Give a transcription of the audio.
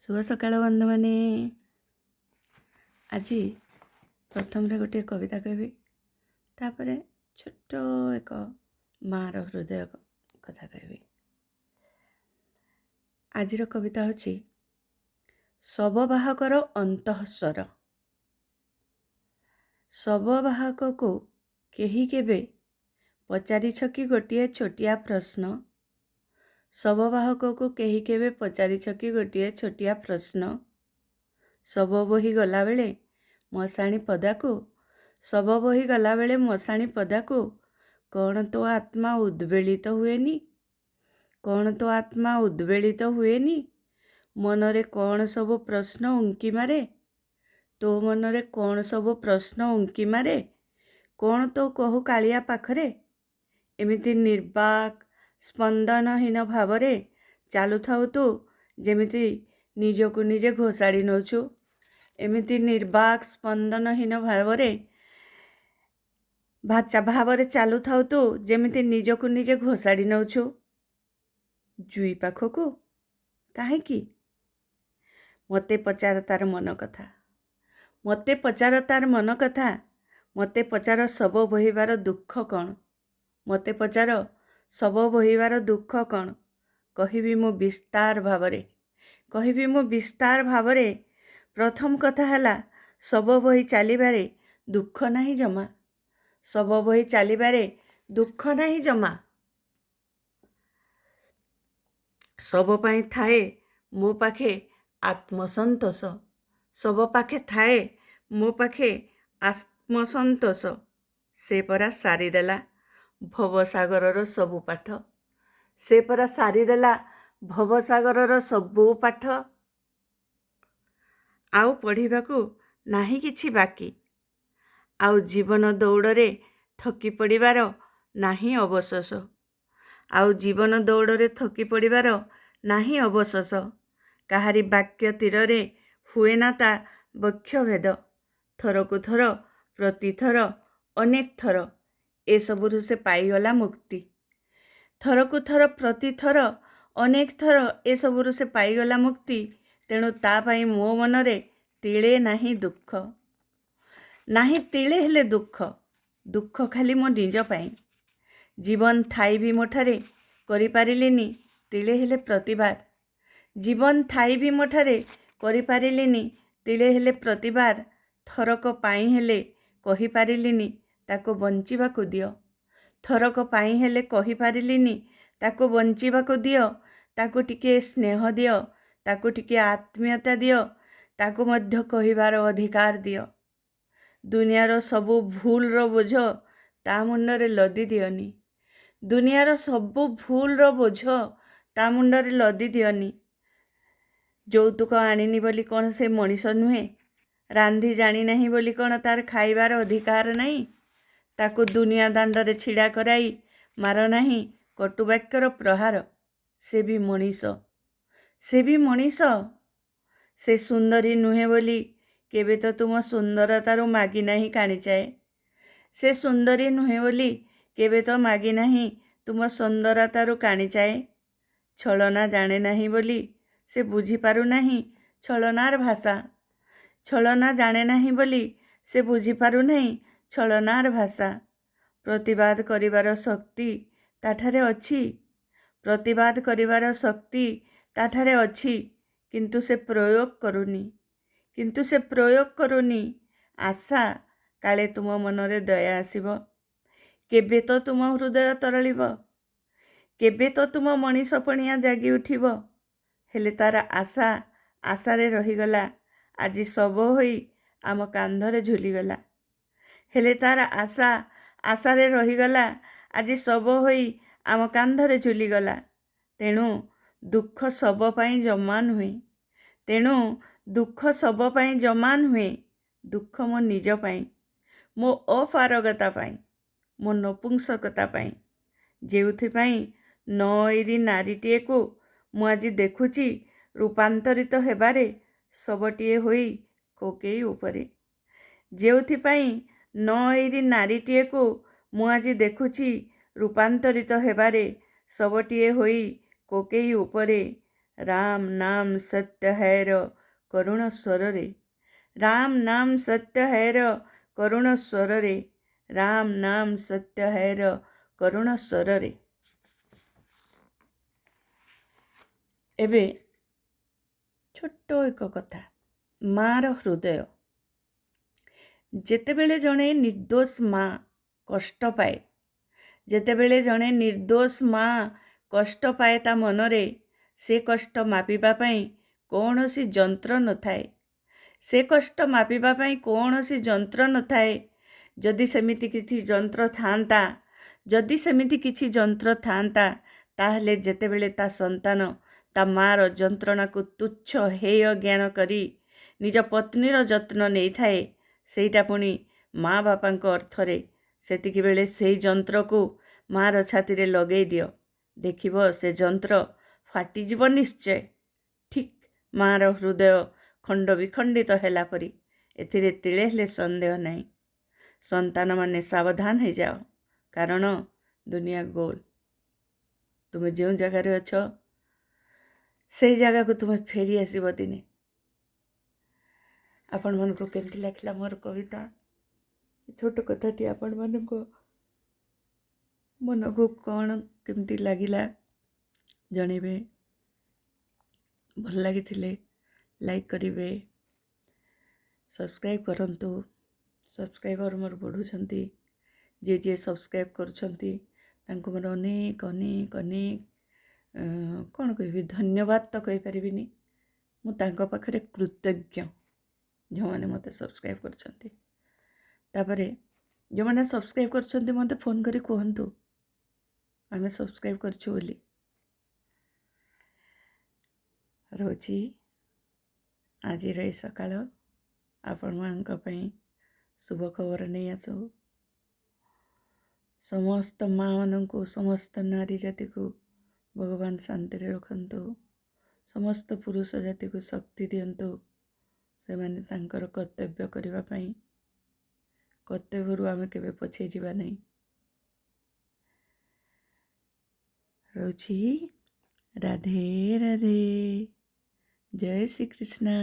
शुभ सकाळ बंधु मैंने आज प्रथम गोटे कविता कहबी तापर छोट एक मार हृदय कथा कहबी। आजिर कविता होची शववाहकर अंतःस्वर। शववाहक को केही केबे पचारिछ कि गोटिए छोटिया प्रश्न। शववाहक को केही केबे पचारिछ कि गोटिए छोटिया प्रश्न। शव बोही गला बेले मशाणी पदाकू, शव बोही गला बेले मशाणी पदाकू, कौन तो आत्मा उद्वेलित हुएनी, कौन तो आत्मा उद्वेलित हुएनी, मनरे कौन सब प्रश्न उंकी मारे, तो मनरे कौन सब प्रश्न उंकी मारे, कौन तो कहू कालिया पाखरे। एमिति निर्बाक स्पंदनहीन भावरे चालुथाउ तू जेमिति निजकू निजे घोषाड़ी नौछु। एमिति निर्बाक स्पंदनहीन भावरे भावरे चालुथाउ तू जेमिति निजकू निजे घोषाड़ी नौछु। जुई पाखकू काहेकि मते पचार तार मन कथा, मते पचार तार मन कथा, मते पचार शव बोहिबार दुख कौन, मते पचार शव बोहिबार दुख कौन। कहिबी मु विस्तार भावरे, कहिबी मु विस्तार भावरे। प्रथम कथा हैला शव बोही चालिबारे दुख नाही जमा, शव बोही चालिबारे दुख नाही जमा। शव पाई थाए मो पाखे आत्मसंतोष, शव पाखे थाए मो पाखे आत्मसंतोष। से परा सारिदेला भवसागरर सबु पाठ, से परा सारिदेला भवसागरर सबु पाठ। आउ पढ़िबाकू नाही किछि बाकी, आउ जीवन दौड़रे थकी पड़िबार नाही अवशोष, आउ जीवन दौड़रे थकी पड़िबार नाही अवशोष। काहारी वाक्य तीररे हुए ना ता बक्षभेद, थरकू थर प्रतिथर अनेक थर ए सबुरु से पाईगला मुक्ति। थरकू थर प्रतिथर अनेक थर ए सबुरु से पाईगला मुक्ति। तेणु ता पाई मो मनरे तिले नाही दुख, नाही तिले हेले दुख, दुख खाली मो निज पाई। जीवन थाई भी मोठारे करि पारिलिनी तिले हेले प्रतिबाद, जीवन थाई भी मोठारे करि पारिलिनी तिले हेले प्रतिबाद। थरक पाई हेले कहि पारिलिनी ताको बंचिबाकू दियो, थरक पाई हेले कहि पारिलिनी ताको बंचिबाकू दियो। ताको टिके स्नेह दियो, ताको टिके आत्मीयता दियो, ताको मध्य कहिबार अधिकार दियो। दुनियार सबु भूलर बोझ ता मुंडरे लदी दियोनी, दुनियार सबु भूलर बोझ ता मुंडरे लदी दियोनी। যৌতুକ ଆଣିନି ବୋଲି କ'ଣ ସେ ମଣିଷ ନୁହେଁ? ରାନ୍ଧି ଜାଣି ନାହିଁ ବୋଲି କ'ଣ ତାର ଖାଇବାର ଅଧିକାର ନାହିଁ? ତାକୁ ଦୁନିଆ ଦାଣ୍ଡରେ ଛିଡ଼ା କରାଇ ମାର ନାହିଁ କଟୁବାକ୍ୟର ପ୍ରହାର। ସେ ବି ମଣିଷ, ସେ ବି ମଣିଷ। ସେ ସୁନ୍ଦରୀ ନୁହେଁ ବୋଲି କେବେ ତ ତୁମ ସୁନ୍ଦରତାରୁ ମାଗି ନାହିଁ କାଣିଚାଏ, ସେ ସୁନ୍ଦରୀ ନୁହେଁ ବୋଲି କେବେ ତ ମାଗି ନାହିଁ ତୁମ ସୁନ୍ଦରତାରୁ କାଣିଚାଏ। ଛଳନା ଜାଣେ ନାହିଁ ବୋଲି ସେ ବୁଝିପାରୁ ନାହିଁ ଛଳନାର ଭାଷା, ଛଳନା ଜାଣେ ନାହିଁ ବୋଲି ସେ ବୁଝିପାରୁ ନାହିଁ ଛଳନାର ଭାଷା। ପ୍ରତିବାଦ କରିବାର ଶକ୍ତି ତାଠାରେ ଅଛି, ପ୍ରତିବାଦ କରିବାର ଶକ୍ତି ତାଠାରେ ଅଛି, କିନ୍ତୁ ସେ ପ୍ରୟୋଗ କରୁନି, କିନ୍ତୁ ସେ ପ୍ରୟୋଗ କରୁନି। ଆଶା କାଳେ ତୁମ ମନରେ ଦୟା ଆସିବ, କେବେ ତ ତୁମ ହୃଦୟ ତରଳିବ, କେବେ ତ ତୁମ ମଣିଷ ପଣିଆ ଜାଗି ଉଠିବ। ହେଲେ ତାର ଆଶା ଆଶାରେ ରହିଗଲା, ଆଜି ଶବ ହୋଇ ଆମ କାନ୍ଧରେ ଝୁଲିଗଲା। ହେଲେ ତାର ଆଶା ଆଶାରେ ରହିଗଲା, ଆଜି ଶବ ହୋଇ ଆମ କାନ୍ଧରେ ଝୁଲିଗଲା। ତେଣୁ ଦୁଃଖ ଶବ ପାଇଁ ଜମା ନୁହେଁ, ତେଣୁ ଦୁଃଖ ଶବ ପାଇଁ ଜମା ନୁହେଁ। ଦୁଃଖ ମୋ ନିଜ ପାଇଁ, ମୋ ଅପାରଗତା ପାଇଁ, ମୋ ନପୁଂସକତା ପାଇଁ, ଯେଉଁଥିପାଇଁ ନଇରି ନାରୀଟିଏକୁ ମୁଁ ଆଜି ଦେଖୁଛି ରୂପାନ୍ତରିତ ହେବାରେ ଶବଟିଏ ହୋଇ କୋକେଇ ଉପରେ, ଯେଉଁଥିପାଇଁ ନଇରି ନାରୀଟିଏକୁ ମୁଁ ଆଜି ଦେଖୁଛି ରୂପାନ୍ତରିତ ହେବାରେ ଶବଟିଏ ହୋଇ କୋକେଇ ଉପରେ। ରାମ ନାମ ସତ୍ୟ ହୈର କରୁଣ ସ୍ୱରରେ, ରାମ ନାମ ସତ୍ୟ ହୈର କରୁଣ ସ୍ୱରରେ, ରାମ ନାମ ସତ୍ୟ ହୈର କରୁଣ ସ୍ୱରରେ। ଏବେ ଛୋଟ ଏକ କଥା, ମାର ହୃଦୟ। ଯେତେବେଳେ ଜଣେ ନିର୍ଦ୍ଦୋଷ ମା କଷ୍ଟ ପାଏ, ଯେତେବେଳେ ଜଣେ ନିର୍ଦ୍ଦୋଷ ମା କଷ୍ଟ ପାଏ ତା ମନରେ, ସେ କଷ୍ଟ ମାପିବା ପାଇଁ କୌଣସି ଯନ୍ତ୍ର ନଥାଏ। ସେ କଷ୍ଟ ମାପିବା ପାଇଁ କୌଣସି ଯନ୍ତ୍ର ନଥାଏ। ଯଦି ସେମିତି କିଛି ଯନ୍ତ୍ର ଥାଆନ୍ତା, ଯଦି ସେମିତି କିଛି ଯନ୍ତ୍ର ଥାଆନ୍ତା, ତାହେଲେ ଯେତେବେଳେ ତା ସନ୍ତାନ ତା ମାର ଯନ୍ତ୍ରଣାକୁ ତୁଚ୍ଛ ହେୟ ଜ୍ଞାନ କରି ନିଜ ପତ୍ନୀର ଯତ୍ନ ନେଇଥାଏ, ସେଇଟା ପୁଣି ମା ବାପାଙ୍କ ଅର୍ଥରେ, ସେତିକି ବେଳେ ସେଇ ଯନ୍ତ୍ରକୁ ମାର ଛାତିରେ ଲଗେଇ ଦିଅ, ଦେଖିବ ସେ ଯନ୍ତ୍ର ଫାଟିଯିବ ନିଶ୍ଚୟ। ଠିକ୍ ମାର ହୃଦୟ ଖଣ୍ଡ ବିଖଣ୍ଡିତ ହେଲା ପରି। ଏଥିରେ ତିଳେ ହେଲେ ସନ୍ଦେହ ନାହିଁ। ସନ୍ତାନମାନେ ସାବଧାନ ହେଇଯାଅ, କାରଣ ଦୁନିଆ ଗୋଲ। ତୁମେ ଯେଉଁ ଜାଗାରେ ଅଛ ସେଇ ଜାଗାକୁ ତୁମେ ଫେରି ଆସିବ ଦିନେ। ଆପଣମାନଙ୍କୁ କେମିତି ଲାଗିଲା ମୋର କବିତା? ଛୋଟ କଥାଟି ଆପଣମାନଙ୍କ ମନକୁ କ'ଣ କେମିତି ଲାଗିଲା ଜଣେଇବେ। ଭଲ ଲାଗିଥିଲେ ଲାଇକ୍ କରିବେ, ସବସ୍କ୍ରାଇବ୍ କରନ୍ତୁ। ସବସ୍କ୍ରାଇବର୍ ମୋର ବଢ଼ୁଛନ୍ତି। ଯିଏ ସବସ୍କ୍ରାଇବ୍ କରୁଛନ୍ତି ତାଙ୍କୁ ମୋର ଅନେକ ଅନେକ ଅନେକ କ'ଣ କହିବି, ଧନ୍ୟବାଦ ତ କହିପାରିବିନି, ମୁଁ ତାଙ୍କ ପାଖରେ କୃତଜ୍ଞ ଯେଉଁମାନେ ମୋତେ ସବସ୍କ୍ରାଇବ୍ କରୁଛନ୍ତି। ତାପରେ ଯେଉଁମାନେ ସବସ୍କ୍ରାଇବ୍ କରୁଛନ୍ତି ମୋତେ ଫୋନ୍ କରି କୁହନ୍ତୁ ଆମେ ସବସ୍କ୍ରାଇବ୍ କରିଛୁ ବୋଲି। ରହୁଛି ଆଜିର ଏଇ ସକାଳ ଆପଣମାନଙ୍କ ପାଇଁ ଶୁଭ ଖବର ନେଇ ଆସୁ। ସମସ୍ତ ମା'ମାନଙ୍କୁ, ସମସ୍ତ ନାରୀ ଜାତିକୁ ଭଗବାନ ଶାନ୍ତିରେ ରଖନ୍ତୁ। ସମସ୍ତ ପୁରୁଷ ଜାତିକୁ ଶକ୍ତି ଦିଅନ୍ତୁ, ସେମାନେ ତାଙ୍କର କର୍ତ୍ତବ୍ୟ କରିବା ପାଇଁ। କର୍ତ୍ତବ୍ୟରୁ ଆମେ କେବେ ପଛେଇ ଯିବା ନାହିଁ। ରହୁଛି ରାଧେ ରାଧେ, ଜୟ ଶ୍ରୀକୃଷ୍ଣ।